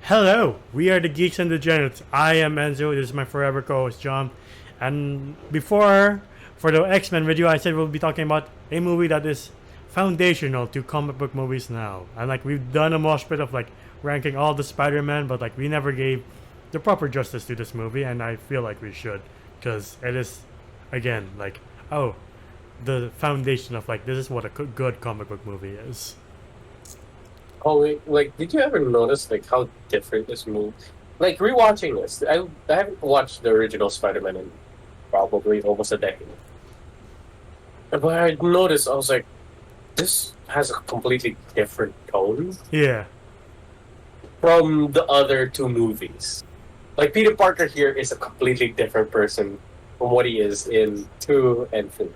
Hello, we are the Geeks and Degenerates. I am Enzo. This is my forever co-host John. And before, for the X-Men video, I said we'll be talking about a movie that is foundational to comic book movies now. And like we've done a mosh pit of like ranking all the Spider-Man, but like we never gave the proper justice to this movie, and I feel like we should, because it is, again, like the foundation of like this is what a good comic book movie is. Oh, like, did you ever notice like how different this movie? Like rewatching this, I haven't watched the original Spider-Man in probably almost a decade. But I noticed, I was like, this has a completely different tone Yeah. from the other two movies. Like Peter Parker here is a completely different person from what he is in 2 and 3.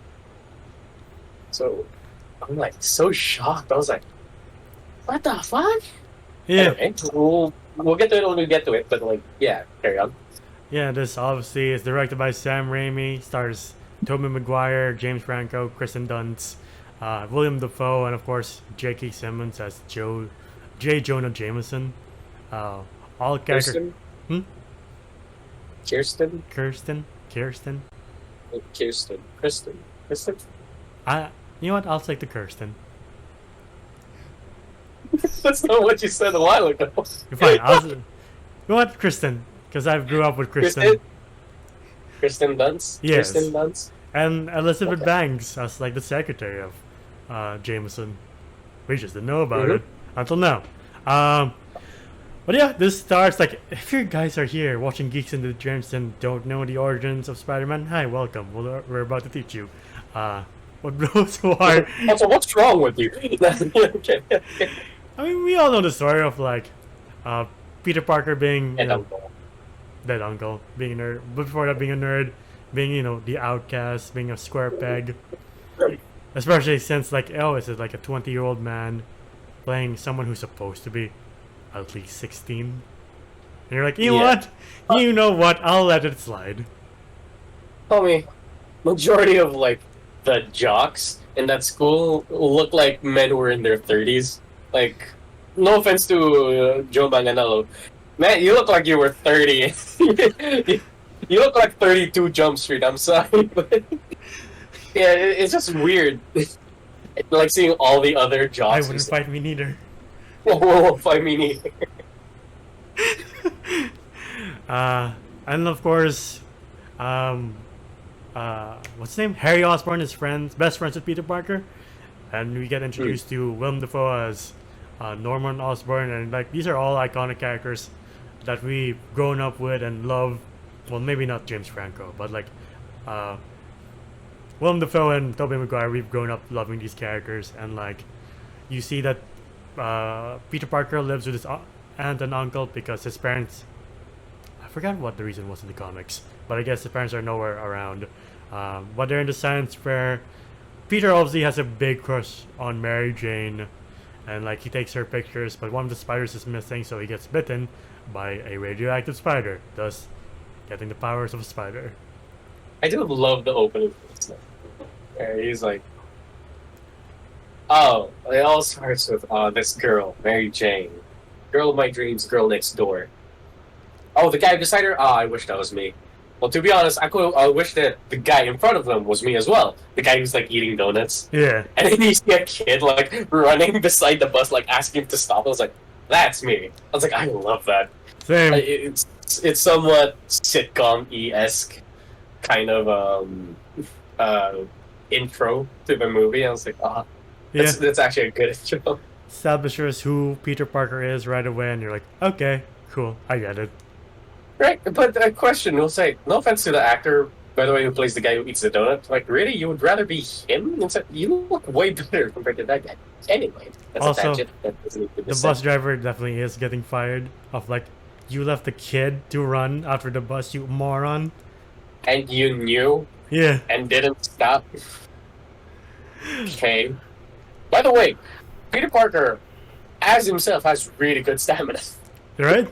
So I'm like so shocked. I was like, what the fuck? Yeah. Anyway, we'll get to it when we get to it, but like, yeah, carry on. Yeah, this obviously is directed by Sam Raimi, stars Tobey Maguire, James Franco, Kristen Dunst, William Dafoe, and of course J.K. Simmons as J. Jonah Jameson. All characters. Kirsten? Hmm? Kirsten? Kirsten. Kristen? You know what? I'll take the Kirsten. That's not what you said a while ago. You're fine. You know what? Kristen. Because I grew up with Kristen. Kristen Dunst? Yes. Kristen Dunst? And Elizabeth Banks as like the secretary of Jameson. We just didn't know about it until now. But yeah, this starts like, if you guys are here watching Geeks and Degenerates and don't know the origins of Spider-Man, hi, welcome. We're about to teach you. What those who are... Also, what's wrong with you? Okay. I mean, we all know the story of like Peter Parker being dead uncle, being a nerd. Before that, being a nerd, being the outcast, being a square peg. Especially since like is it like a 20-year-old man playing someone who's supposed to be at least 16, and you're like, you know what? I'll let it slide. Tell me, majority of like the jocks in that school look like men who were in their 30s. Like, no offense to Joe Manganello. Man, you look like you were 30. You look like 32 Jump Street, I'm sorry. But yeah, it's just weird. Like seeing all the other jocks. I wouldn't fight me neither. Whoa, fight me neither. And of course, what's his name? Harry Osborn is best friends with Peter Parker. And we get introduced to Willem Dafoe as Norman Osborn, and like these are all iconic characters that we've grown up with and love. Well, maybe not James Franco, but like Willem Dafoe and Tobey Maguire, we've grown up loving these characters. And like you see that Peter Parker lives with his aunt and uncle because his parents, I forgot what the reason was in the comics, but I guess his parents are nowhere around. But they're in the science fair. Peter obviously has a big crush on Mary Jane, and like he takes her pictures, but one of the spiders is missing, so he gets bitten by a radioactive spider, thus getting the powers of a spider. I do love the opening. He's like, oh, it all starts with this girl, Mary Jane, girl of my dreams, girl next door. Oh, the guy beside her. Oh, I wish that was me. Well, to be honest, I wish that the guy in front of them was me as well. The guy who's like eating donuts. Yeah. And then you see a kid like running beside the bus, like asking him to stop. I was like, that's me. I was like, I love that. Same. It's somewhat sitcom-esque kind of intro to the movie. I was like, that's actually a good intro. Establishes who Peter Parker is right away, and you're like, okay, cool, I get it. Right, but a question, we'll say, no offense to the actor, by the way, who plays the guy who eats the donut. Like, really? You would rather be him? Instead, you look way better compared to that guy. Anyway, that's also, a tangent. That doesn't need to be the said. bus driver definitely is getting fired of like, you left the kid to run after the bus, you moron. And you knew? Yeah. And didn't stop? Okay. By the way, Peter Parker, as himself, has really good stamina. Right?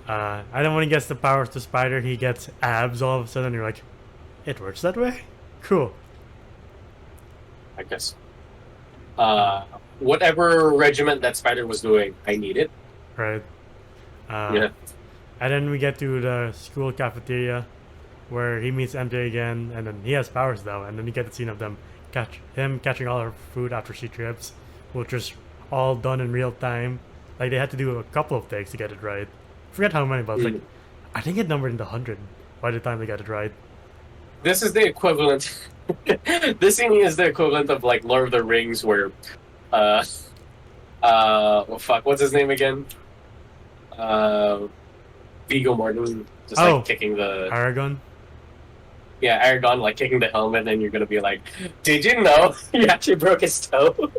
I don't want to guess the powers to Spider. He gets abs all of a sudden. You're like, it works that way? Cool. I guess. Whatever regiment that Spider was doing, I need it. Right. Uh, and then we get to the school cafeteria where he meets MJ again, and then he has powers though, and then you get the scene of him catching all her food after she trips, which was all done in real time. Like they had to do a couple of takes to get it right. Forget how many, but it's like I think it numbered in the 100 by the time they got it right. This is the equivalent. This scene is the equivalent of like Lord of the Rings, where, well, fuck, what's his name again? Viggo Mortensen just like kicking the Aragon. Yeah, Aragon like kicking the helmet, and you're gonna be like, "Did you know he actually broke his toe?"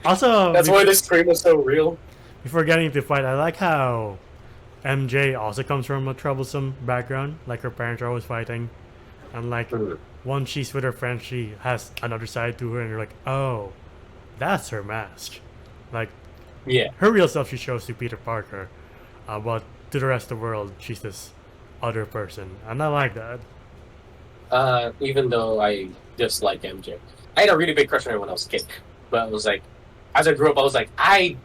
Also, that's why the scream was so real. Before getting into the fight, I like how MJ also comes from a troublesome background. Like her parents are always fighting, and like once she's with her friends, she has another side to her, and you're like, oh, that's her mask. Like, yeah, her real self she shows to Peter Parker, but to the rest of the world, she's this other person, and I like that. Even though I dislike MJ, I had a really big crush on her when I was a kid, but I was like, as I grew up, I was like, I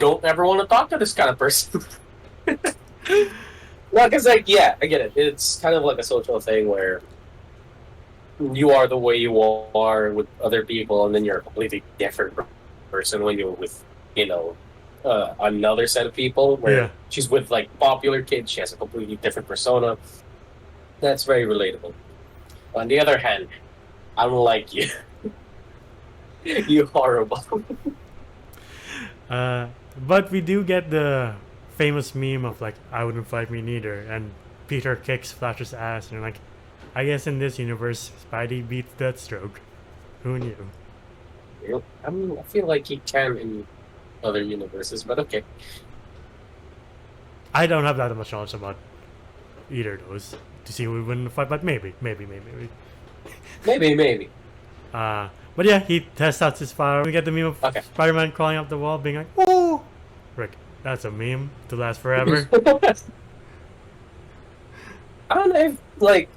don't ever want to talk to this kind of person. Well, because like, yeah, I get it. It's kind of like a social thing where you are the way you are with other people, and then you're a completely different person when you're with, another set of people. Where she's with like popular kids, she has a completely different persona. That's very relatable. On the other hand, I don't like you. You horrible. But we do get the famous meme of like, I wouldn't fight me neither, and Peter kicks Flash's ass, and you're like, I guess in this universe, Spidey beats Deathstroke. Who knew? I mean, I feel like he can in other universes, but okay. I don't have that much knowledge about either of those to see who would win in the fight, but maybe. Maybe. But yeah, he tests out his power. We get the meme of Spider-Man crawling up the wall, being like, "Woo!" Rick, that's a meme to last forever. I don't know if, like,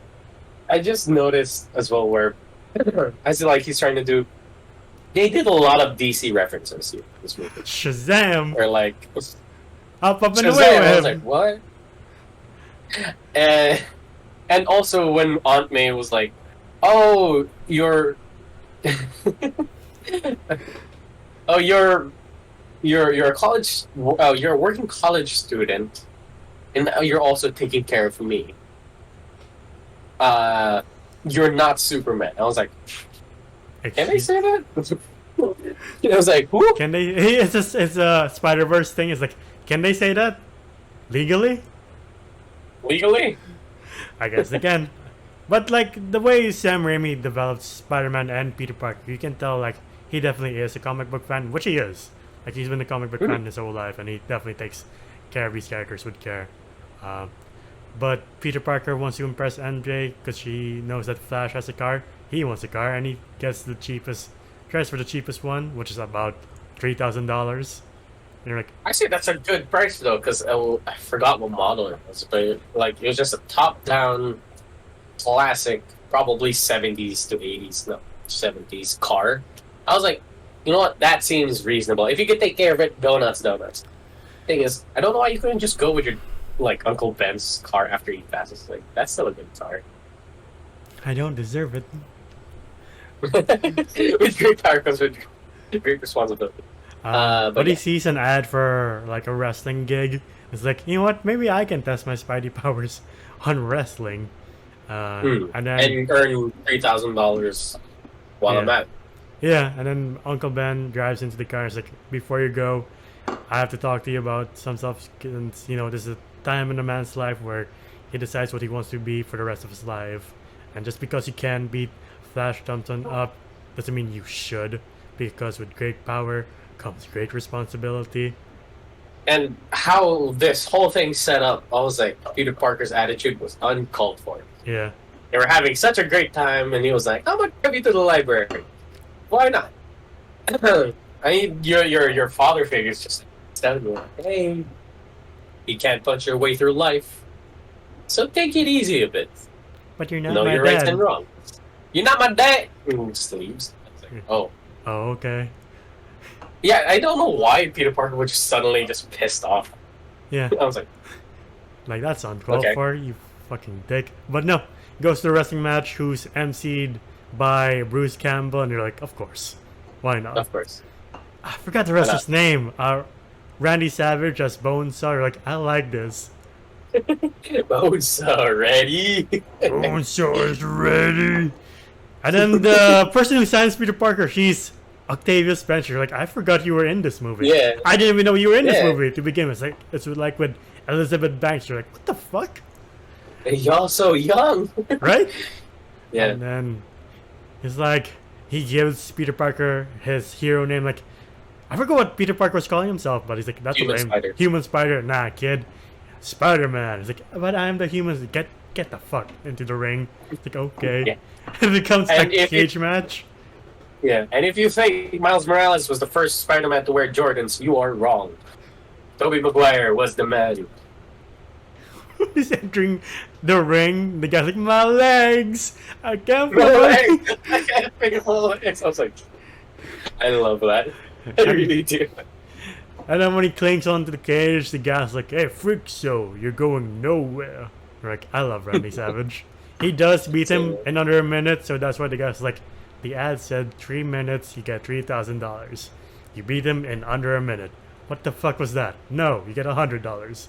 I just noticed as well where I see like he's trying to do. They did a lot of DC references here. This movie. Shazam! Or like up and Shazam, away with I him. was like, what? And also when Aunt May was like, "Oh, you're you're a college, you're a working college student, and now you're also taking care of me. You're not Superman." I was like, can they say that? I was like, who? Can they? It's a Spider-Verse thing. It's like, can they say that legally? Legally? I guess they can. But like the way Sam Raimi developed Spider-Man and Peter Parker, you can tell like he definitely is a comic book fan, which he is. Like he's been a comic book fan his whole life, and he definitely takes care of these characters with care. But Peter Parker wants to impress MJ because she knows that Flash has a car. He wants a car, and he gets the cheapest, tries for the cheapest one, which is about $3,000. And you're like, I say that's a good price though, because I forgot what model it was, but like it was just a top-down, classic, probably 70s to 80s, no 70s car. I was like, you know what? That seems reasonable. If you could take care of it, donuts. Thing is, I don't know why you couldn't just go with your like Uncle Ben's car after he passes. Like that's still a good car. I don't deserve it. With great power comes with great responsibility. But he sees an ad for like a wrestling gig. It's like, you know what? Maybe I can test my Spidey powers on wrestling, and earn $3,000 while I'm at it. Yeah, and then Uncle Ben drives into the car. And it's like, before you go, I have to talk to you about some stuff. And, this is a time in a man's life where he decides what he wants to be for the rest of his life. And just because you can beat Flash Thompson up doesn't mean you should, because with great power comes great responsibility. And how this whole thing set up, I was like, Peter Parker's attitude was uncalled for. Yeah. They were having such a great time, and he was like, I'm gonna take you to the library. Why not? I mean, your father figure's just telling you, hey, you can't punch your way through life, so take it easy a bit. But you're not know my your dad. rights and wrongs. You're not my dad. Just leaves. Like, oh. Oh, okay. Yeah, I don't know why Peter Parker was just suddenly just pissed off. Yeah. I was like, Like, that's uncalled okay, for, you fucking dick. But no, goes to the wrestling match, who's emceed by Bruce Campbell, and you're like, of course. Why not? of course. I forgot the Why not? wrestler's name. Randy Savage as Bonesaw. You're like, I like this. Bonesaw ready. Bonesaw is ready. And then the person who signs Peter Parker, she's Octavia Spencer. You're like, I forgot you were in this movie. Yeah. I didn't even know you were in this Yeah. movie to begin with. It's like with Elizabeth Banks. You're like, what the fuck? Y'all so young. Right? Yeah. And then he's like, he gives Peter Parker his hero name. Like, I forgot what Peter Parker was calling himself, but he's like, that's Human lame. Spider. Human Spider. Nah, kid. Spider-Man. He's like, but I'm the human. Get the fuck into the ring. It's like, okay. Yeah. It becomes And like a if cage match. Yeah. And if you think Miles Morales was the first Spider-Man to wear Jordans, you are wrong. Tobey Maguire was the man. He's entering the ring. The guy's like, my legs. I can't My feel legs! it. I can't figure my legs. I was like, I love that. I really do. And then when he clings onto the cage, the guy's like, hey, freak show, you're going nowhere. We're like, I love Randy Savage. He does beat him in under a minute, so that's why the guy's like, the ad said 3 minutes, you get $3,000. You beat him in under a minute. What the fuck was that? No, you get $100.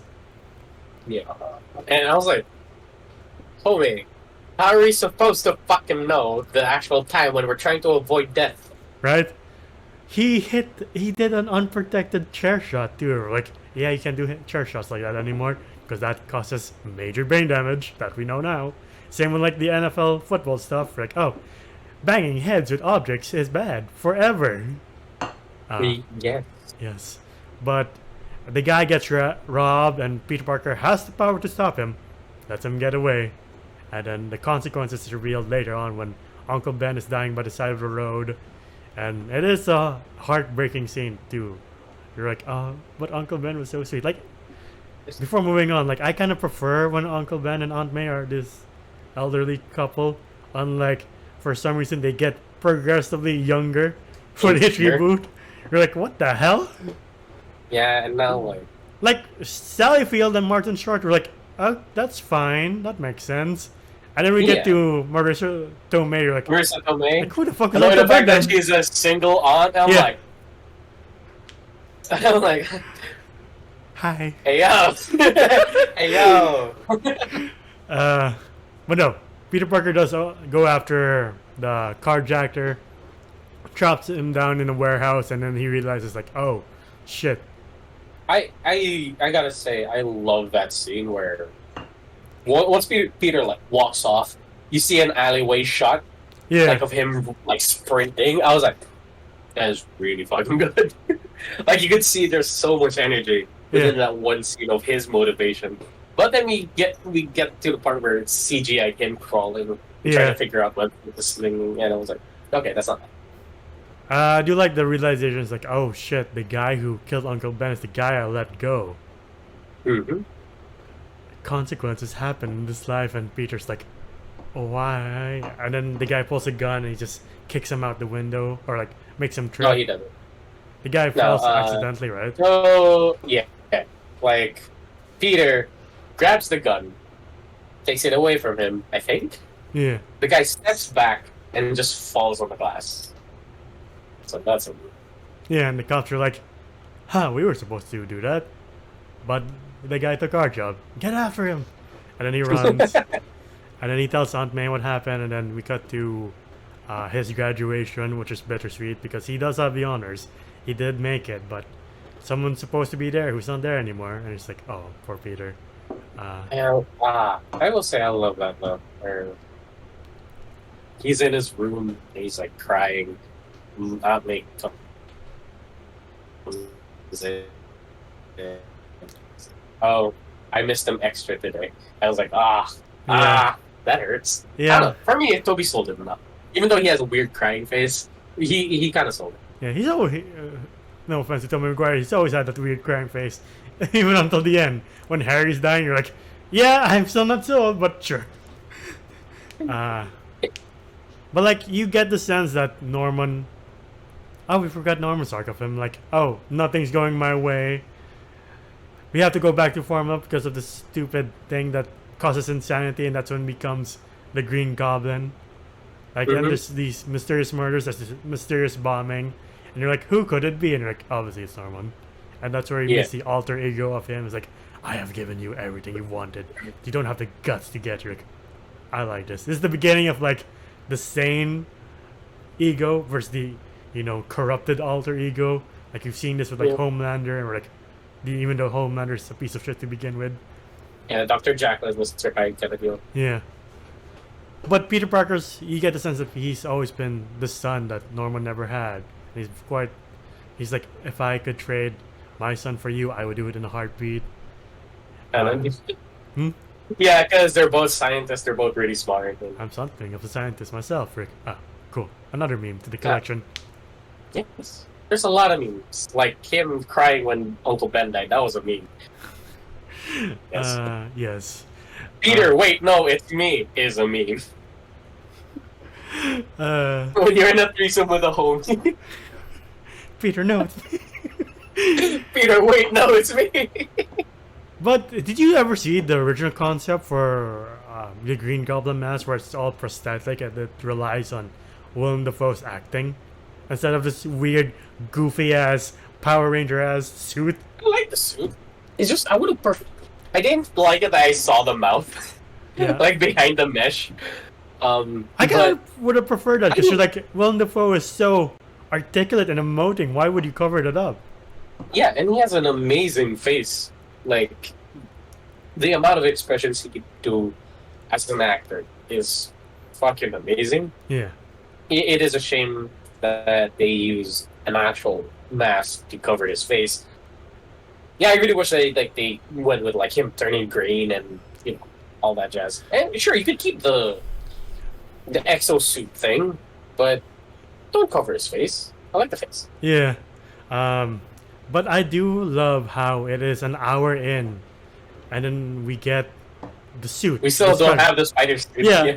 Yeah. And I was like, homie, how are we supposed to fucking know the actual time when we're trying to avoid death? Right? He did an unprotected chair shot too. We're like, yeah, you can't do chair shots like that anymore because that causes major brain damage that we know now. Same with like the NFL football stuff. Like, oh, banging heads with objects is bad forever. Yeah. Yes, but the guy gets robbed, and Peter Parker has the power to stop him. Lets him get away, and then the consequences is revealed later on when Uncle Ben is dying by the side of the road, and it is a heartbreaking scene too. You're like, oh, but Uncle Ben was so sweet. Like, before moving on, like I kind of prefer when Uncle Ben and Aunt May are this elderly couple. Unlike, for some reason, they get progressively younger for this Sure. reboot. You're like, what the hell? Yeah, and now Like Sally Field and Martin Short were like, oh, that's fine, that makes sense. And then we Yeah. get to Marissa Tomei. You're like, Marissa Tomei. like, who the fuck is Knowing Uncle the fact Ben? that she's a single aunt, I'm Yeah. like, I'm like, Hi. hey yo, hey yo. But no, Peter Parker does go after the carjacker, traps him down in a warehouse, and then he realizes like, oh, shit. I gotta say, I love that scene where once Peter like walks off, you see an alleyway shot Yeah, like of him like sprinting. I was like, that is really fucking good. Like you could see there's so much energy within that one scene of his motivation. But then we get to the part where it's CGI him crawling, trying to figure out what the sling, and I was like, okay, that's not bad. I do like the realization. It's like, oh shit, the guy who killed Uncle Ben is the guy I let go. Mm-hmm. Consequences happen in this life, and Peter's like, why? And then the guy pulls a gun and he just kicks him out the window, or like makes him trip. No, he doesn't. The guy falls accidentally, right? So yeah, like Peter grabs the gun, takes it away from him. I think Yeah. the guy steps back and just falls on the glass. So that's a Yeah, and the cops are like, huh, we were supposed to do that. But the guy took our job. Get after him. And then he runs. And then he tells Aunt May what happened, and then we cut to his graduation, which is bittersweet because he does have the honors. He did make it, but someone's supposed to be there who's not there anymore. And he's like, oh, poor Peter. I will say I love that though. Where he's in his room and he's like crying. Not make oh, I missed him extra today. I was like, that hurts. I don't Yeah. know. For me, Toby sold it enough. Even though he has a weird crying face, he kind of sold it. Yeah, he's always... no offense to Tommy Maguire, he's always had that weird crying face. Even until the end. When Harry's dying, you're like, yeah, I'm still not sold, but sure. But like, you get the sense that Norman... Oh, we forgot Norman's arc of him. Like, oh, nothing's going my way. we have to go back to form up because of this stupid thing that causes insanity, and that's when he becomes the Green Goblin. Like, and there's these mysterious murders, there's this mysterious bombing, and you're like, who could it be? And you're like, obviously it's Norman. And that's where you meet the alter ego of him. It's like, I have given you everything you wanted. You don't have the guts to get here. Like, I like this. This is the beginning of like the sane ego versus the, you know, corrupted alter ego. Like you've seen this with like Homelander, and we're like, even though Homelander's a piece of shit to begin with. Yeah, Dr. Jacqueline was kind of deal. Yeah. But Peter Parker's, you get the sense that he's always been the son that Norman never had. He's like, if I could trade my son for you, I would do it in a heartbeat. Yeah, because they're both scientists, they're both really smart. I'm something of a scientist myself, Rick. Ah, cool. Another meme to the collection. Yes. There's a lot of memes. Like him crying when Uncle Ben died, that was a meme. Yes. Yes. Peter, wait, no, it's me, is a meme. When you're in a threesome with a homie. Peter, no, it's me. Peter, wait, no, it's me. But did you ever see the original concept for the Green Goblin mask, where it's all prosthetic and it relies on Willem Dafoe's acting instead of this weird, goofy ass Power Ranger ass suit? I like the suit. It's just I would have I didn't like it that I saw the mouth, like behind the mesh. I kind of would have preferred that because you're like, Willem Dafoe is so articulate and emoting. Why would you cover it up? Yeah, and he has an amazing face. Like, the amount of expressions he could do as an actor is fucking amazing. Yeah. It is a shame that they use an actual mask to cover his face. Yeah, I really wish they went with like him turning green and all that jazz. And sure, you could keep the exosuit thing, but don't cover his face. I like the face. Yeah. But I do love how it is an hour in, and then we get the suit. We still don't have the spider suit. Yeah.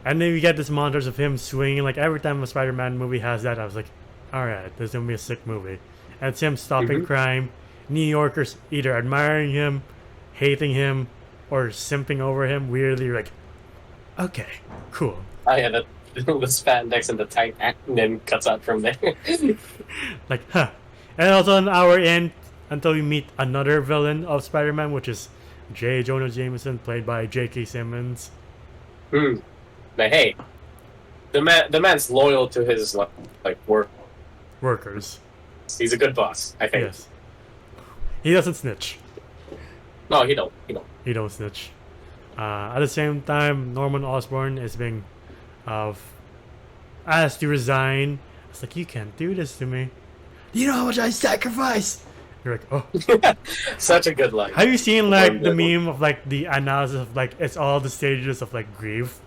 And then we get this montage of him swinging. Like every time a Spider-Man movie has that, I was like, all right, this is gonna be a sick movie. And it's him stopping crime. New Yorkers either admiring him, hating him, or simping over him weirdly. Like, okay, cool. Oh yeah, the spandex and the tight act, and then cuts out from there. Like, huh. And also an hour in until we meet another villain of Spider-Man, which is J. Jonah Jameson, played by J.K. Simmons. But hey, the man's loyal to his workers. He's a good boss, I think. Yes. He doesn't snitch. No, he don't. He don't snitch. At the same time, Norman Osborn is being asked to resign. It's like, you can't do this to me. You know how much I sacrifice. You're like, oh. Such a good line. Have you seen like the meme of like the analysis of like it's all the stages of like grief,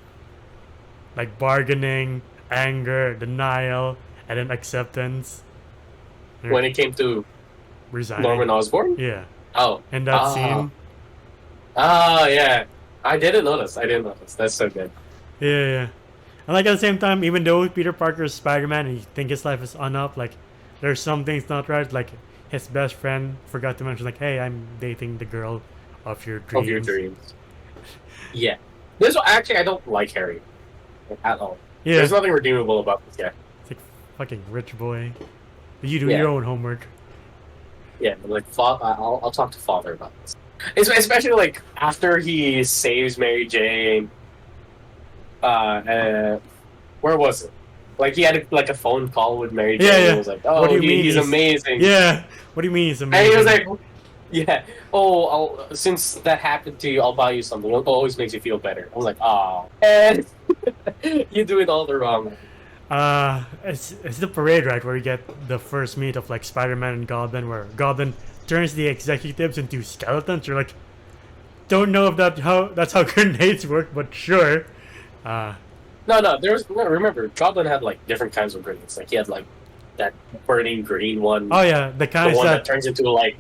like bargaining, anger, denial, and then acceptance? When it came to resigning. Norman Osborn? Yeah. Oh. And that scene. Yeah. I didn't notice. That's so good. Yeah. And like at the same time, even though Peter Parker is Spider-Man and you think his life is on up, like there's some things not right. Like his best friend forgot to mention, like, hey, I'm dating the girl of your dreams. Of your dreams. Yeah. Actually, I don't like Harry at all. Yeah. There's nothing redeemable about this guy. It's like fucking rich boy. You do your own homework. Yeah, but like I'll talk to father about this. Especially like after he saves Mary Jane. Where was it? Like he had a phone call with Mary Jane. Yeah. And was like, oh, what do you mean he's amazing. Yeah. What do you mean he's amazing? And he was like, yeah. Oh, since that happened to you, I'll buy you something. It always makes you feel better. I was like, oh, and you do it all the wrong way. It's the parade, right, where you get the first meet of like Spider-Man and Goblin, where Goblin turns the executives into skeletons. You're like, don't know if that's how grenades work, but sure. No. Remember, Goblin had like different kinds of grenades. Like he had like that burning green one. Oh yeah, the kind that turns into like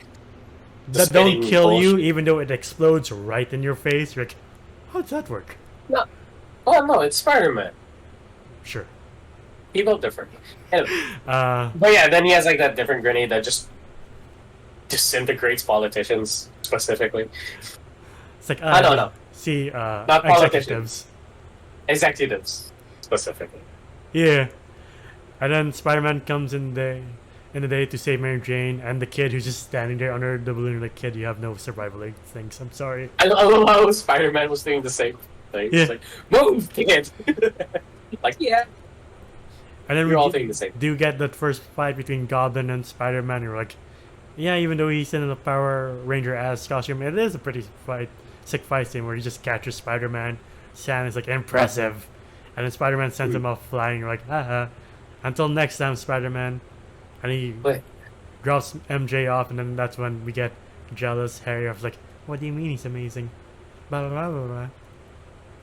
that don't kill you, even though it explodes right in your face. You're like, how does that work? No. Oh no, it's Spider-Man. Sure. People different. Anyway. But yeah, then he has like that different grenade that just disintegrates politicians specifically. It's like I don't know, see not politicians, executives. executives specifically. Yeah. And then Spider-Man comes in the day to save Mary Jane, and the kid who's just standing there under the balloon, like, kid, you have no survival instincts. I'm sorry. I love how Spider-Man was doing the same thing. Yeah. It's like, move, kid. Like, yeah, And then we're all we thinking the same. do get that first fight between Goblin and Spider-Man. You're like, yeah, even though he's in a Power Ranger ass costume, it is a pretty sick fight scene where he just catches Spider-Man. Sam is like impressive, and then Spider-Man sends him off flying. You're like, haha. Until next time, Spider-Man. And he Wait, drops MJ off, and then that's when we get jealous Harry of like, what do you mean he's amazing? Blah blah blah blah.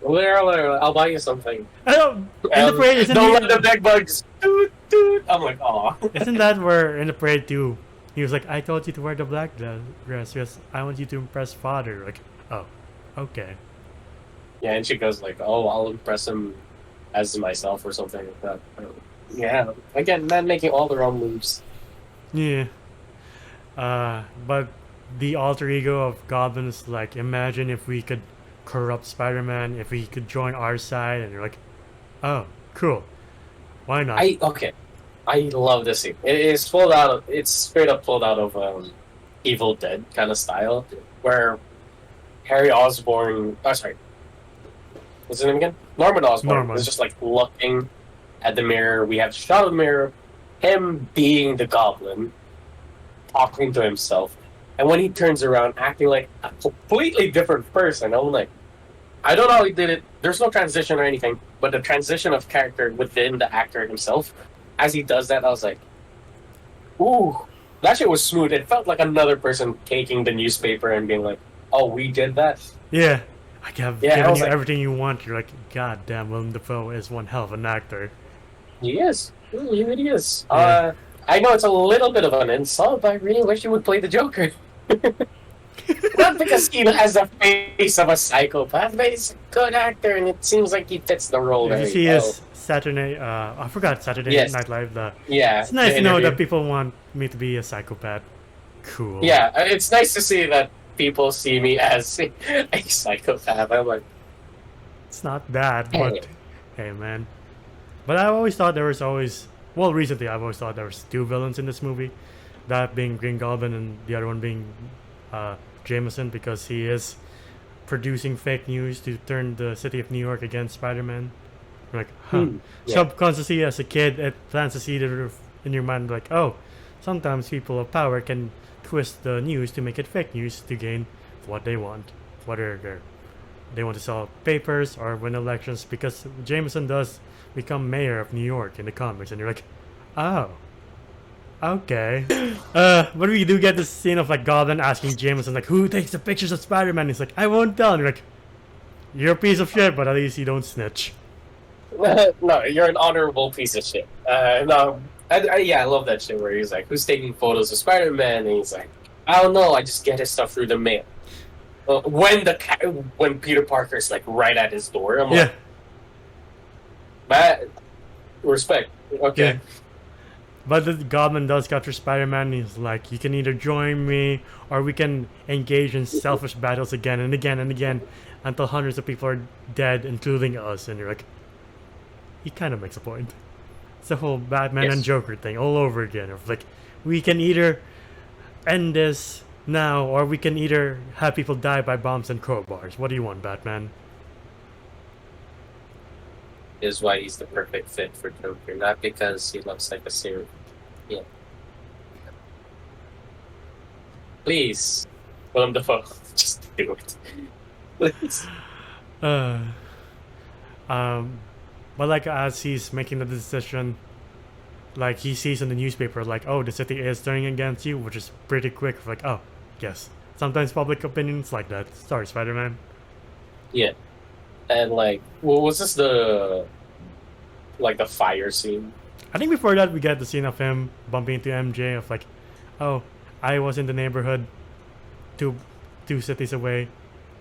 literally, I'll buy you something. I don't. In the parade, isn't Don't he- let the bed bugs. Doot, doot. I'm like, aw. Isn't that where in the parade too? He was like, I told you to wear the black dress because I want you to impress father. Like, oh, okay. Yeah, and she goes like, oh, I'll impress him as myself or something like that. Yeah, again, man making all the wrong moves. Yeah. But the alter ego of Goblin is like, imagine if we could corrupt Spider-Man, if he could join our side, and you're like, oh, cool. Why not? I love this scene. It is pulled out of, it's straight up pulled out of Evil Dead kind of style, where Harry Osborn, oh sorry, what's his name again? Norman Osborn Norman. is just like looking at the mirror. We have a shot of the mirror, him being the Goblin, talking to himself, and when he turns around, acting like a completely different person. I'm like, I don't know how he did it. There's no transition or anything, but the transition of character within the actor himself, as he does that, I was like, ooh, that shit was smooth. It felt like another person taking the newspaper and being like, oh, we did that. Yeah. I have Yeah, I given was you like- everything you want. You're like, God damn, Willem Dafoe is one hell of an actor. He is. He really is. Yeah. I know it's a little bit of an insult, but I really wish he would play the Joker. Not because he has the face of a psychopath, but he's a good actor, and it seems like he fits the role Did you very see well. his Saturday? I forgot Saturday Yes. Night Live. Yeah, It's nice the to know interview. that people want me to be a psychopath. Cool. Yeah, it's nice to see that people see me as a psychopath. I'm like, It's not bad, Hey. but hey, man. But I always thought there was always. Well, recently I've always thought there was two villains in this movie, that being Green Goblin and the other one being Jameson, because he is producing fake news to turn the city of New York against Spider-Man. You're like, huh. yeah. Subconsciously, as a kid, it plants a seed in your mind, like, oh, sometimes people of power can twist the news to make it fake news to gain what they want, whether they want to sell papers or win elections, because Jameson does become mayor of New York in the comics, and you're like, oh, okay. But we do get this scene of like Goblin asking Jameson like, who takes the pictures of Spider-Man? He's like, I won't tell. And you're like, you're a piece of shit, but at least you don't snitch. No, you're an honorable piece of shit. No, I love that shit where he's like, who's taking photos of Spider-Man? And he's like, I don't know, I just get his stuff through the mail. When Peter Parker's like right at his door, I'm Yeah, like, Matt, respect. Okay. yeah. But the Goblin does capture Spider-Man, and he's like, you can either join me, or we can engage in selfish battles again and again and again, until hundreds of people are dead, including us. And you're like, he kind of makes a point. It's the whole Batman Yes. and Joker thing all over again. Of like, we can either end this now, or we can either have people die by bombs and crowbars. What do you want, Batman? Is why he's the perfect fit for Joker, not because he looks like a serial. Yeah. Please, Willem Dafoe, just do it. Please. Uh, but like as he's making the decision, like he sees in the newspaper, like, oh, the city is turning against you, which is pretty quick. Like, oh, yes. Sometimes public opinion's like that. Sorry, Spider-Man. Yeah. And like, well, was this the fire scene? I think before that we get the scene of him bumping into MJ of like, oh, I was in the neighborhood, two cities away.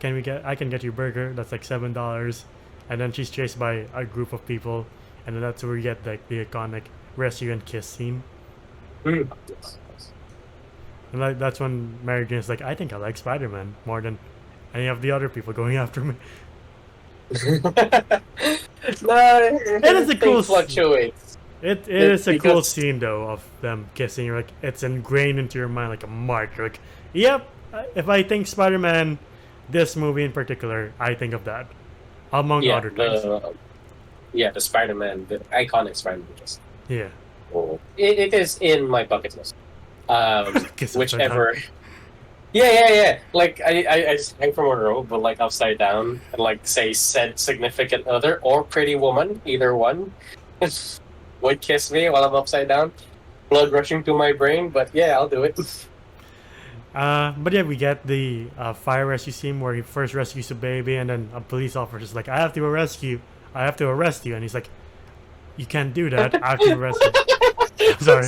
I can get you a burger. That's like $7. And then she's chased by a group of people, and then that's where we get like the iconic rescue and kiss scene. Mm. And like that's when Mary Jane's like, I think I like Spider-Man more than any of the other people going after me. No, It is a cool fluctuates. It is a cool Because- scene though of them kissing. You're like, it's ingrained into your mind like a mark. You're like, yep. If I think Spider-Man, this movie in particular, I think of that, among Yeah, other things. the Spider-Man, the iconic Spider-Man kiss. Yeah. Oh, it is in my bucket list. Kiss upside Whichever. Yeah. Like I just hang from a rope, but like upside down, and like say said significant other or pretty woman, either one, would kiss me while I'm upside down. Blood rushing to my brain, but yeah, I'll do it. But yeah, we get the fire rescue scene where he first rescues the baby, and then a police officer's like, I have to arrest you, and he's like, you can't do that. I have to arrest you. I'm sorry.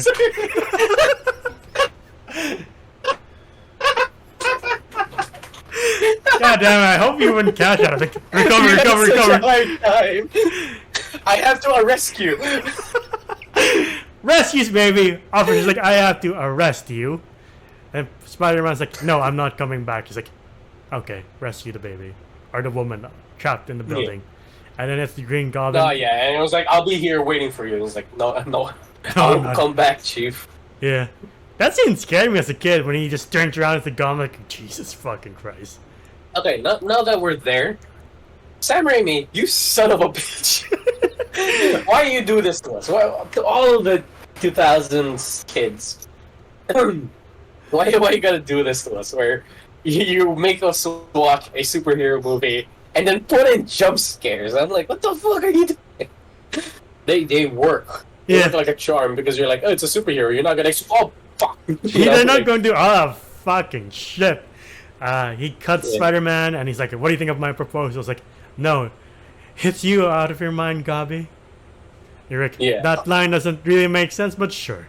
God damn it! I hope you wouldn't catch that. I was like, recover. I have to arrest you. Rescues baby. Officer's like, I have to arrest you. And Spider-Man's like, no, I'm not coming back. He's like, okay, rescue the baby or the woman trapped in the building. And then it's the Green Goblin. Oh yeah, and it was like, I'll be here waiting for you. And it's like, no, I'll come back, Chief. Yeah, that scene scared me as a kid when he just turned around as the Goblin. Like, Jesus fucking Christ. Okay, now that we're there, Sam Raimi, you son of a bitch. Why do you do this to us? Why, to all of the 2000s kids. Why you gotta do this to us? Where you make us watch a superhero movie and then put in jump scares. I'm like, what the fuck are you doing? They work. They Yeah. work like a charm because you're like, oh, it's a superhero. You're not gonna. Oh fuck. They're not going to. Oh fucking shit. He cuts Yeah. Spider-Man and he's like, what do you think of my proposal? It's like, no, it's you out of your mind, Gobby. You're like, Yeah. that line doesn't really make sense, but sure.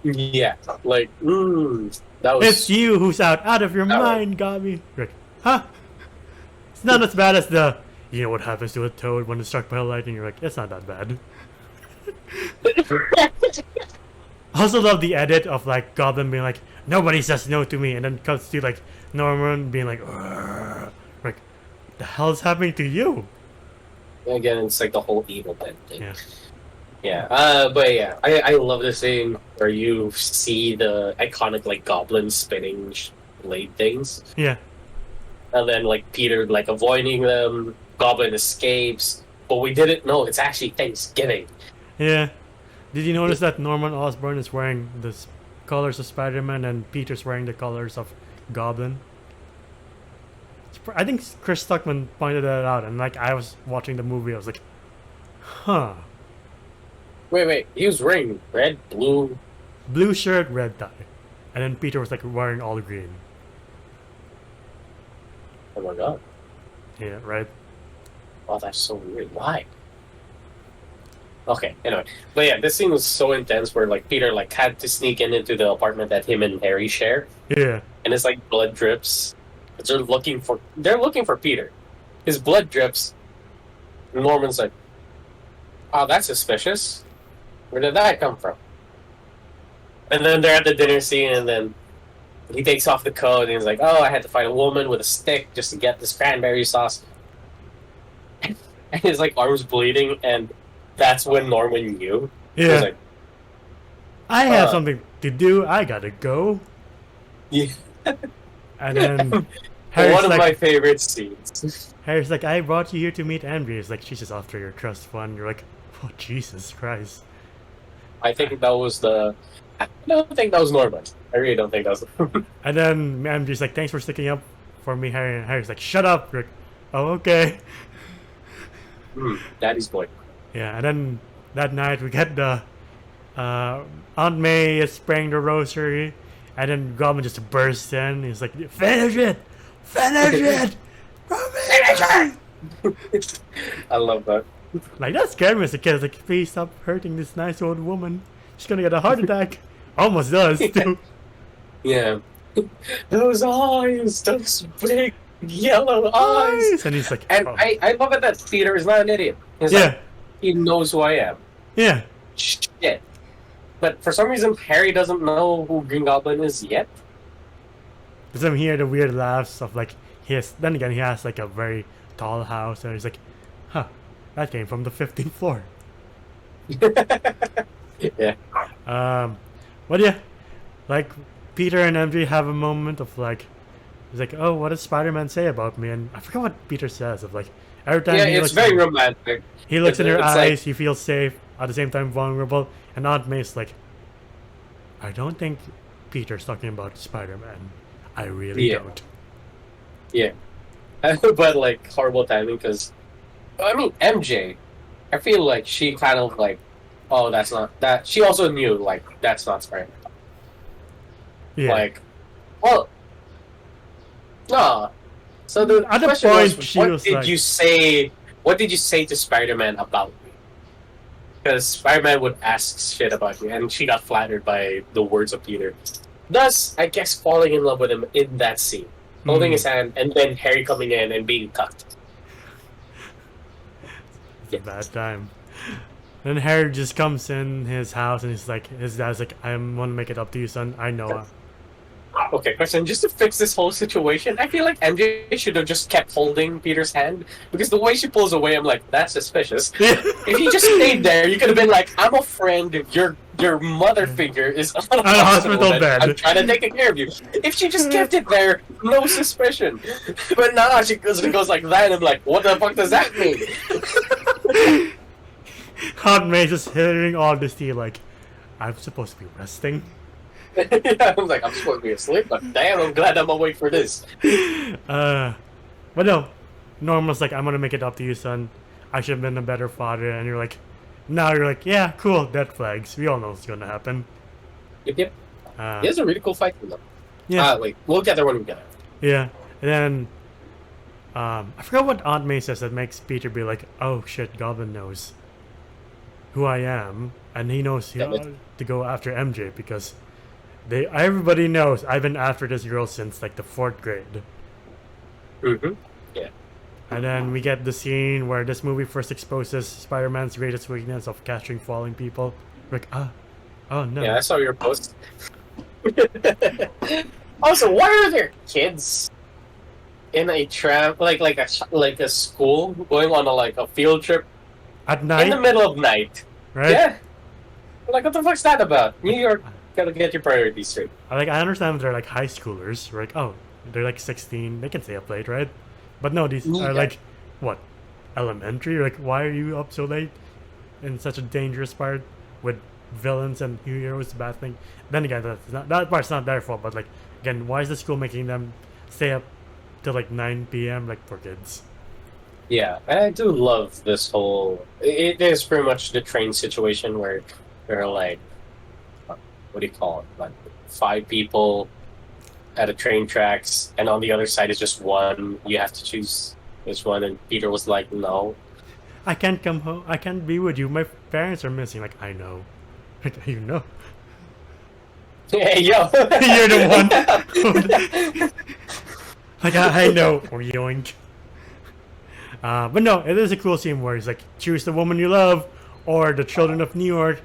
Yeah, like, that was. It's you who's out of your That was- mind, Gobby. You're like, huh? It's not as bad as the, you know what happens to a toad when it's struck by lightning? You're like, it's not that bad. I also love the edit of like Goblin being like, nobody says no to me, and then cuts to like Norman being like, "Argh." Like, the hell's happening to you? Again, it's like the whole evil pen thing. Yeah. Yeah, but yeah, I love the scene where you see the iconic like goblin spinning blade things, Yeah. and then like Peter like avoiding them. Goblin escapes, but we didn't know it's actually Thanksgiving. Yeah. Did you notice that Norman Osborn is wearing the colors of Spider-Man and Peter's wearing the colors of Goblin? I think Chris Stuckman pointed that out, and like I was watching the movie, I was like, huh. Wait, he was wearing red, blue. Blue shirt, red tie. And then Peter was like wearing all green. Oh my god! Yeah, right? Oh, that's so weird. Why? Okay, anyway, but yeah, this scene was so intense where like Peter like had to sneak into the apartment that him and Harry share, Yeah. and it's like blood drips. They're looking for Peter. His blood drips. Norman's like, oh, that's suspicious. Where did that come from? And then they're at the dinner scene, and then he takes off the coat, and he's like, oh, I had to fight a woman with a stick just to get this cranberry sauce. And his like arm's bleeding, and that's when Norman knew. He was Yeah. like, I have something to do. I gotta go. yeah. And then One Harry's of like, my favorite scenes. Harry's like, I brought you here to meet Andrea. He's like, she's just after your trust fund. You're like, oh, Jesus Christ. I think that was the. I don't think that was Norman. I really don't think that was. And then MJ's like, thanks for sticking up for me, Harry. And Harry's like, shut up. You're like, oh, okay. Daddy's boy. Yeah, and then that night we get the Aunt May is spraying the rosary, and then Goblin just bursts in. He's like, finish it! Finish it! Finish it! I love that. Like, that scared me as a kid. I was like, please stop hurting this nice old woman. She's gonna get a heart attack. Almost does, too. Yeah. Those eyes, those big yellow eyes. And he's like, And oh. I love it that Peter is not an idiot. He's Yeah, like, he knows who I am. yeah. Shit. But for some reason, Harry doesn't know who Green Goblin is yet. Doesn't hear the weird laughs of like his. Then again, he has like a very tall house, and he's like, "Huh, that came from the 15th floor." Yeah. But yeah, like Peter and MJ have a moment of like, he's like, "Oh, what does Spider-Man say about me?" And I forgot what Peter says of like every time Yeah, he it's looks very in, romantic. he looks in her It's eyes, like, he feels safe at the same time vulnerable, and Aunt May's like, "I don't think Peter's talking about Spider-Man. I really Yeah. don't." yeah. But like horrible timing because I mean MJ, I feel like she kind of like, oh, that's not that. She also knew like that's not Spider-Man. Yeah. Like, well, no. So the At the question point, was, she what was did like, you say? What did you say to Spider-Man about me? Because Spider-Man would ask shit about you, and she got flattered by the words of Peter. Thus, I guess falling in love with him in that scene, holding his hand, and then Harry coming in and being cut. it's a bad time. Then Harry just comes in his house and he's like, his dad's like, "I want to make it up to you, son. I know." Okay, question. Just to fix this whole situation, I feel like MJ should have just kept holding Peter's hand because the way she pulls away, I'm like, that's suspicious. If he just stayed there, you could have been like, "I'm a friend. Your mother figure is on a hospital bed. I'm trying to take care of you." If she just kept it there, no suspicion. But now she goes like that, and I'm like, what the fuck does that mean? Aunt May just hearing all this tea like, "I'm supposed to be resting." Yeah, I'm like, I'm supposed to be asleep, but damn, I'm glad I'm awake for this. But no, Norman's like, "I'm gonna make it up to you, son. I should have been a better father." And you're like, now you're like, "Yeah, cool, dead flags. We all know what's gonna happen." Yep. He has a really cool fight with them. Yeah. Wait, we'll get there when we get there. Yeah, and then I forgot what Aunt May says that makes Peter be like, "Oh shit, Goblin knows who I am, and he knows to go after MJ because everybody knows I've been after this girl since like the 4th grade." Mm-hmm. Yeah. And then we get the scene where this movie first exposes Spider-Man's greatest weakness of catching falling people. We're like, oh no. Yeah, I saw your post. Also, why are there kids in a tram, like a school going on a field trip At night, in the middle of night? right? Yeah. Like, what the fuck's that about? New York, gotta get your priorities straight. I understand they're like high schoolers. We're like, oh, they're like 16. They can stay up late, right? But no, these Yeah. are like, what, elementary? Like, why are you up so late in such a dangerous part with villains and heroes? Bad thing. Then again, that part's not their fault. But like, again, why is the school making them stay up till like 9 p.m. like for kids? Yeah, I do love this whole. It is pretty much the train situation where there are like, what do you call it? Like 5 people at a train tracks, and on the other side is just one. You have to choose which one. And Peter was like, "No." I can't come home. I can't be with you. My parents are missing. Like, I know. Like, you know. Hey, yo. You're the one. Like, I know. Or yoink. But no, it is a cool scene where he's like, choose the woman you love or the children of New York.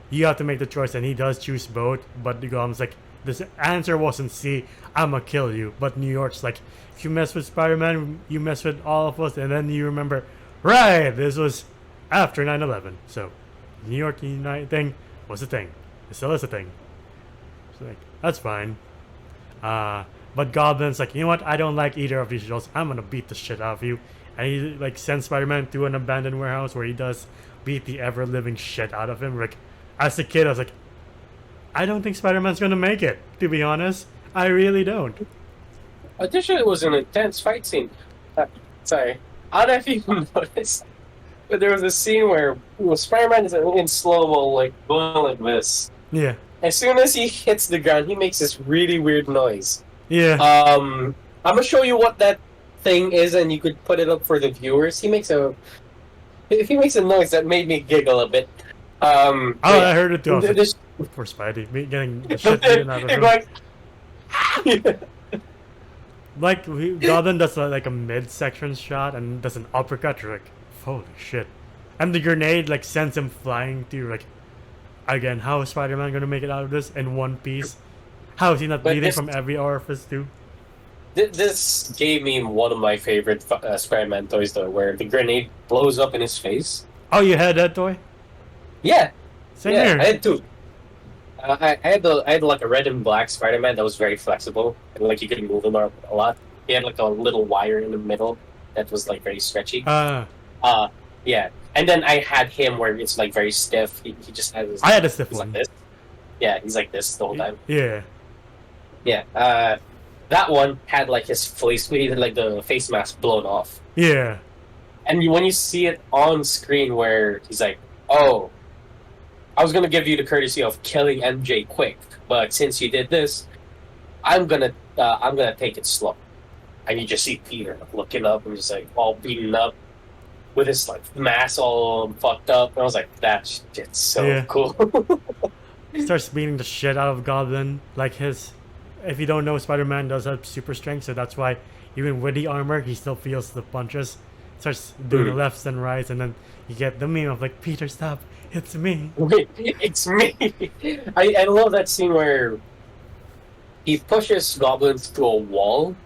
You have to make the choice, and he does choose both. But the Goblin's like, this answer wasn't C, I'ma kill you. But New York's like, if you mess with Spider-Man, you mess with all of us. And then you remember, right, this was after 9/11. So, New York United thing was a thing. It still is a thing. So like, that's fine. But Goblin's like, you know what? I don't like either of these girls. I'm gonna beat the shit out of you. And he like sends Spider-Man to an abandoned warehouse where he does beat the ever-living shit out of him. Like, as a kid, I was like, I don't think Spider-Man's gonna make it. To be honest, I really don't. Additionally, it was an intense fight scene. Sorry, I don't know if you noticed, but there was a scene where Spider-Man is in slow-mo, like going like this. Yeah. As soon as he hits the ground, he makes this really weird noise. Yeah. I'm gonna show you what that thing is, and you could put it up for the viewers. He makes a noise that made me giggle a bit. I heard it too. I was like, for Spidey, me getting the shit beaten out of him. Like Goblin does like a mid-section shot and does an uppercut. You're like, holy shit! And the grenade like sends him flying to like. Again, how is Spider-Man gonna make it out of this in one piece? How is he not bleeding from every orifice too? This gave me one of my favorite Spider-Man toys, though, where the grenade blows up in his face. Oh, you had that toy? Yeah, Same yeah, here. I had two. I had like a red and black Spider-Man that was very flexible and like you could move him a lot. He had like a little wire in the middle that was like very stretchy. Uh, Uh, yeah, and then I had him where it's like very stiff. He just had his. I had a stiff He's like one. this. Yeah, he's like this the whole time. Yeah. Yeah. That one had like his face, he had like the face mask blown off. Yeah. And when you see it on screen, where he's like, "Oh, I was gonna give you the courtesy of killing MJ quick, but since you did this, I'm gonna take it slow." And you just see Peter looking up and just like all beaten up with his like mask all fucked up. And I was like, "That shit's so Yeah. cool." Starts beating the shit out of Goblin. Like his, if you don't know, Spider-Man does have super strength, so that's why even with the armor, he still feels the punches. Starts doing the lefts and rights, and then you get the meme of like, Peter, stop, it's me. Wait, it's me. I love that scene where he pushes Goblin through a wall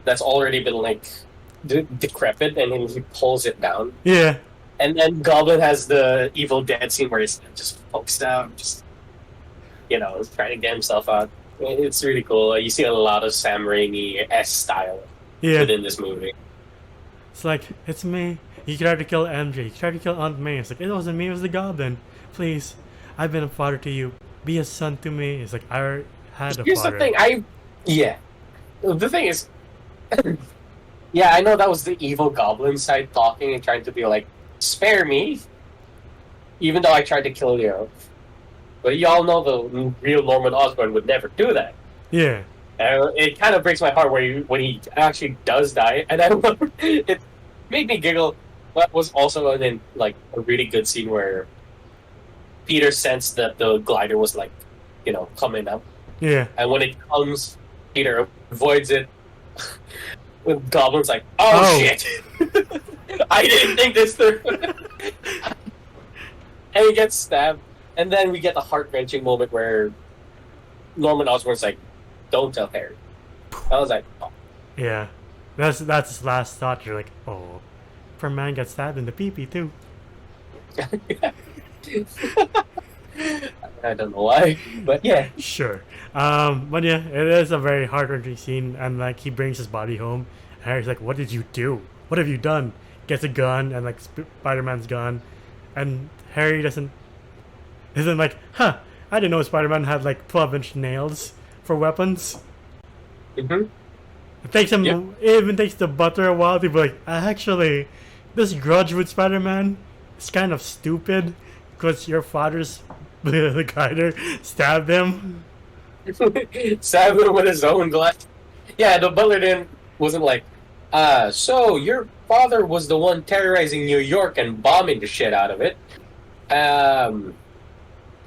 that's already been like decrepit, and then he pulls it down. Yeah. And then Goblin has the Evil Dead scene where he's just pokes down, just trying to get himself out. It's really cool. You see a lot of Sam Raimi-esque style Yeah. within this movie. It's like, it's me. He tried to kill MJ. He tried to kill Aunt May. It's like, it wasn't me, it was the Goblin. Please, I've been a father to you. Be a son to me. It's like, I had a Here's father. the thing, the thing is, yeah, I know that was the evil Goblin side talking and trying to be like, spare me, even though I tried to kill you. But y'all know the real Norman Osborn would never do that. Yeah. And it kind of breaks my heart when he actually does die, and I remember it made me giggle. But was also then like a really good scene where Peter sensed that the glider was like, coming up, Yeah. and when it comes, Peter avoids it. Goblin's like, "Oh, shit! I didn't think this through," and he gets stabbed. And then we get the heart-wrenching moment where Norman Osborn's like, "Don't tell Harry." I was like, "Oh." Yeah. That's his last thought. You're like, oh. Poor man got stabbed in the pee-pee too. I don't know why, but yeah. Sure. But yeah, it is a very heart-wrenching scene, and like he brings his body home, and Harry's like, "What did you do? What have you done?" Gets a gun and like Spider-Man's gun, and Harry isn't like, "Huh? I didn't know Spider-Man had like 12-inch nails for weapons." Mm-hmm. It takes him. Yep. It even takes the butler a while to be like, actually, this grudge with Spider-Man is kind of stupid because your father's the guider stabbed him. Stabbed him with his own glass. Yeah, the butler then wasn't like, so your father was the one terrorizing New York and bombing the shit out of it.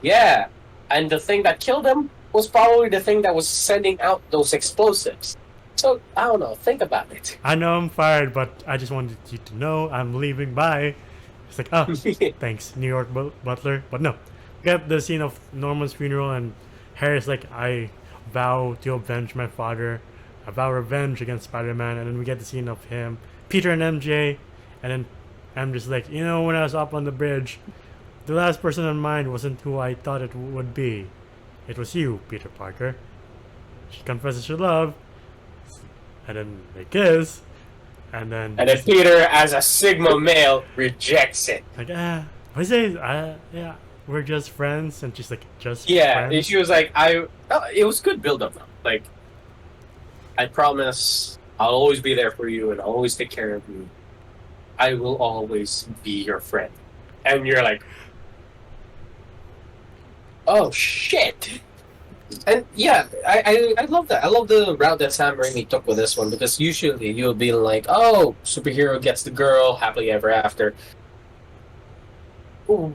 Yeah, and the thing that killed him was probably the thing that was sending out those explosives. So, I don't know, think about it. I know I'm fired, but I just wanted you to know I'm leaving. Bye. It's like, oh, thanks, New York butler. But no, we get the scene of Norman's funeral, and Harry's like, I vow to avenge my father. I vow revenge against Spider-Man. And then we get the scene of him, Peter and MJ, and then MJ's like, when I was up on the bridge, the last person in mind wasn't who I thought it would be. It was you, Peter Parker. She confesses her love, and then they kiss, and then Peter, as a Sigma male, rejects it. like, what is it? Yeah, we're just friends, and she's like, just Yeah, friends. she was like, it was good build up though. Like, I promise I'll always be there for you and I'll always take care of you. I will always be your friend. And you're like, oh shit. And yeah, I love that. I love the route that Sam Raimi took with this one, because usually you'll be like, oh, superhero gets the girl, happily ever after. Ooh.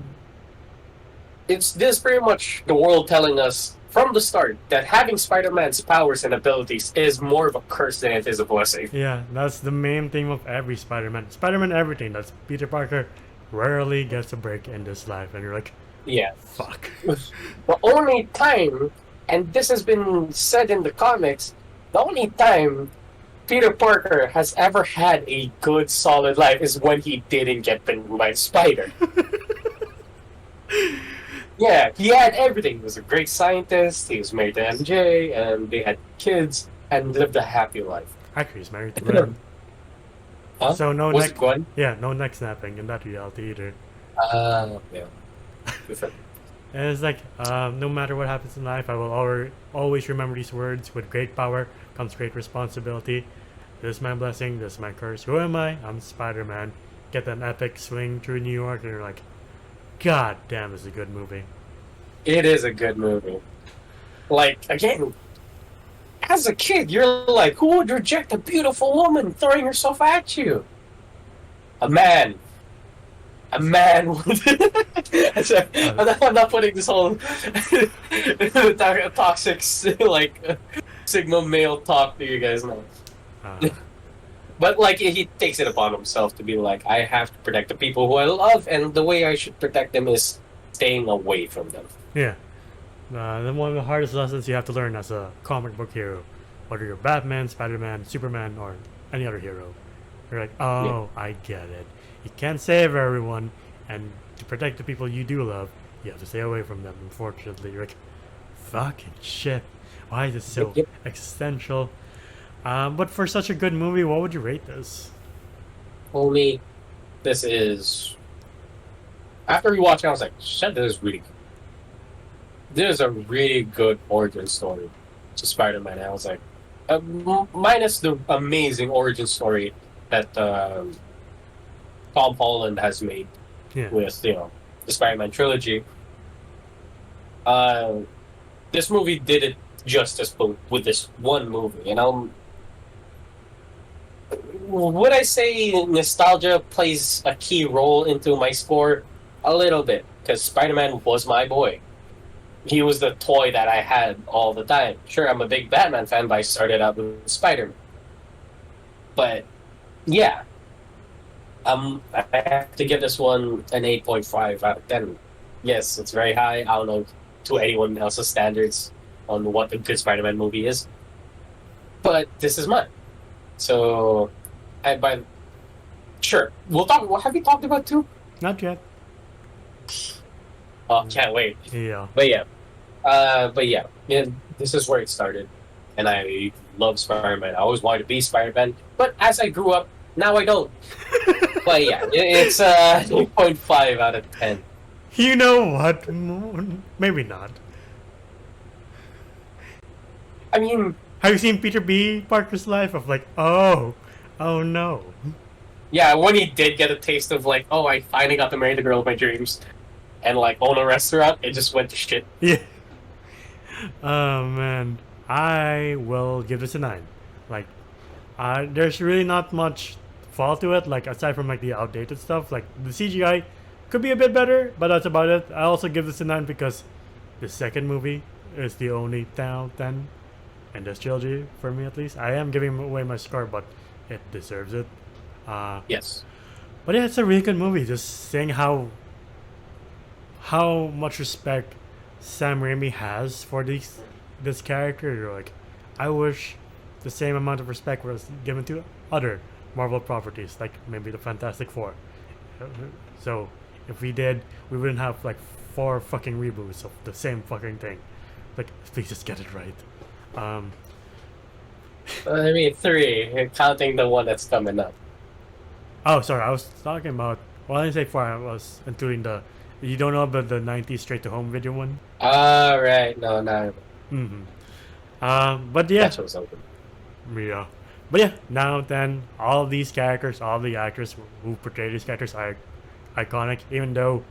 It's this pretty much the world telling us from the start that having Spider-Man's powers and abilities is more of a curse than it is a blessing. Yeah, that's the main theme of every Spider-Man. Spider-Man everything. That's Peter Parker rarely gets a break in this life, and you're like, Yeah. fuck. The only time, and this has been said in the comics, the only time Peter Parker has ever had a good, solid life is when he didn't get bitten by a spider. Yeah, he had everything. He was a great scientist. He was married to MJ, and they had kids and lived a happy life. Actually, he's married to Gwen. Huh? So no Was neck. it Gwen? Yeah, no neck snapping in that reality either. Yeah. Different. And it's like, no matter what happens in life, I will always remember these words. With great power comes great responsibility. This is my blessing, this is my curse. Who am I? I'm Spider-Man. Get an epic swing through New York, and you're like, God damn, it's a good movie. It is a good movie. Like, again, as a kid, you're like, who would reject a beautiful woman throwing herself at you? A man. A man would. I'm not putting this whole toxic, like, Sigma male talk to you guys now. But, like, he takes it upon himself to be like, I have to protect the people who I love, and the way I should protect them is staying away from them. Yeah. Then one of the hardest lessons you have to learn as a comic book hero, whether you're Batman, Spider-Man, Superman, or any other hero. You're like, oh, yeah. I get it. You can't save everyone, and to protect the people you do love, you have to stay away from them, unfortunately. You're like, fucking shit. Why is it so existential? But for such a good movie, what would you rate this? Only, this is... After rewatching, I was like, shit, this is really good. This is a really good origin story to Spider-Man. I was like, minus the amazing origin story that Tom Holland has made with, the Spider-Man trilogy. This movie did it justice with this one movie. And would I say nostalgia plays a key role into my score? A little bit, because Spider-Man was my boy. He was the toy that I had all the time. Sure, I'm a big Batman fan, but I started out with Spider-Man. But, yeah. I have to give this one an 8.5 out of 10. Yes, it's very high. I don't know to anyone else's standards on what a good Spider-Man movie is. But this is mine. So, sure. We'll talk. Have we talked about 2? Not yet. Oh, can't wait. Yeah. But yeah, this is where it started, and I love Spider-Man. I always wanted to be Spider-Man, but as I grew up, now I don't. But yeah, it's 8.5 out of 10. You know what? Maybe not. I mean, have you seen Peter B. Parker's life of like, oh no. Yeah, when he did get a taste of like, oh, I finally got to marry the girl of my dreams, and like own a restaurant, it just went to shit. Yeah. Oh man, I will give this a 9. Like, there's really not much fault to it. Like aside from like the outdated stuff, like the CGI could be a bit better, but that's about it. I also give this a 9 because the second movie is the only 10 in this trilogy for me at least. I am giving away my score, but it deserves it. Yes. But yeah, it's a really good movie. Just saying how much respect Sam Raimi has for this character. You're like, I wish the same amount of respect was given to other Marvel properties, like maybe the Fantastic Four. So if we did, we wouldn't have like 4 fucking reboots of the same fucking thing. Like, please just get it right. I mean 3, counting the one that's coming up. Oh, sorry, I was talking about. Well, I didn't say 4. I was including the. You don't know about the 90s straight to home video one? Right. No. But yeah. That show's open. Yeah. But yeah, now then, all of these characters, all the actors who portray these characters are iconic, even though,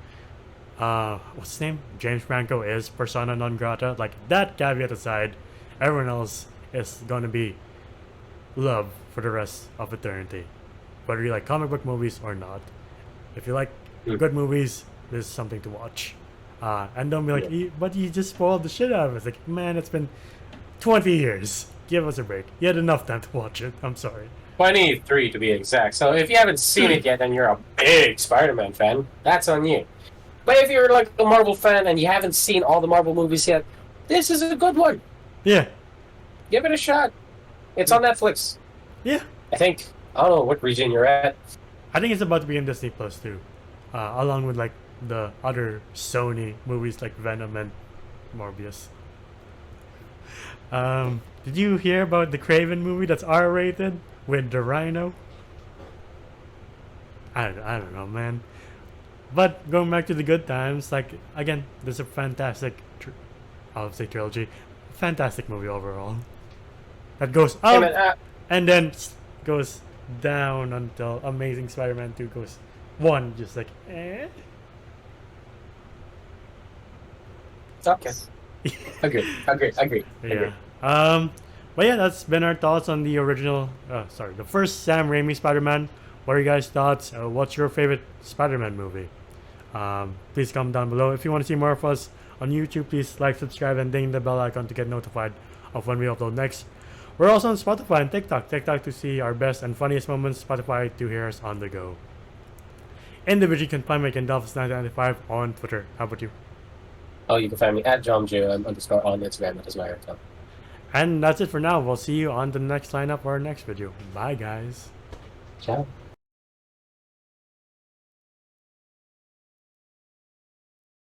what's his name? James Franco is persona non grata. Like, that caveat aside, everyone else is going to be loved for the rest of eternity. Whether you like comic book movies or not. If you like good movies, this is something to watch. And don't be like, but you just spoiled the shit out of it. It's like, man, it's been 20 years. Give us a break. You had enough time to watch it. I'm sorry. 23 to be exact. So if you haven't seen it yet and you're a big Spider-Man fan, that's on you. But if you're like a Marvel fan and you haven't seen all the Marvel movies yet, this is a good one. Yeah. Give it a shot. It's on Netflix. Yeah, I think I don't know what region you're at. I think it's about to be in Disney Plus too, along with like the other Sony movies like Venom and Morbius. Did you hear about the Craven movie that's R-rated with the Rhino? I don't know, man. But going back to the good times, like again, there's a fantastic, I'll say trilogy, fantastic movie overall. That goes Hey up man, and then goes down until Amazing Spider-Man 2 goes one, just like eh. okay. Agree. Yeah. But yeah, that's been our thoughts on the original. The first Sam Raimi Spider-Man. What are you guys' thoughts? What's your favorite Spider-Man movie? Please comment down below. If you want to see more of us on YouTube, please like, subscribe, and ding the bell icon to get notified of when we upload next. We're also on Spotify and TikTok. TikTok to see our best and funniest moments. Spotify to hear us on the go. Individually, you can find me at Dolphins995 on Twitter. How about you? Oh, you can find me at JomJ _ on Instagram. That is my account. And that's it for now. We'll see you on the next lineup or our next video. Bye, guys. Ciao.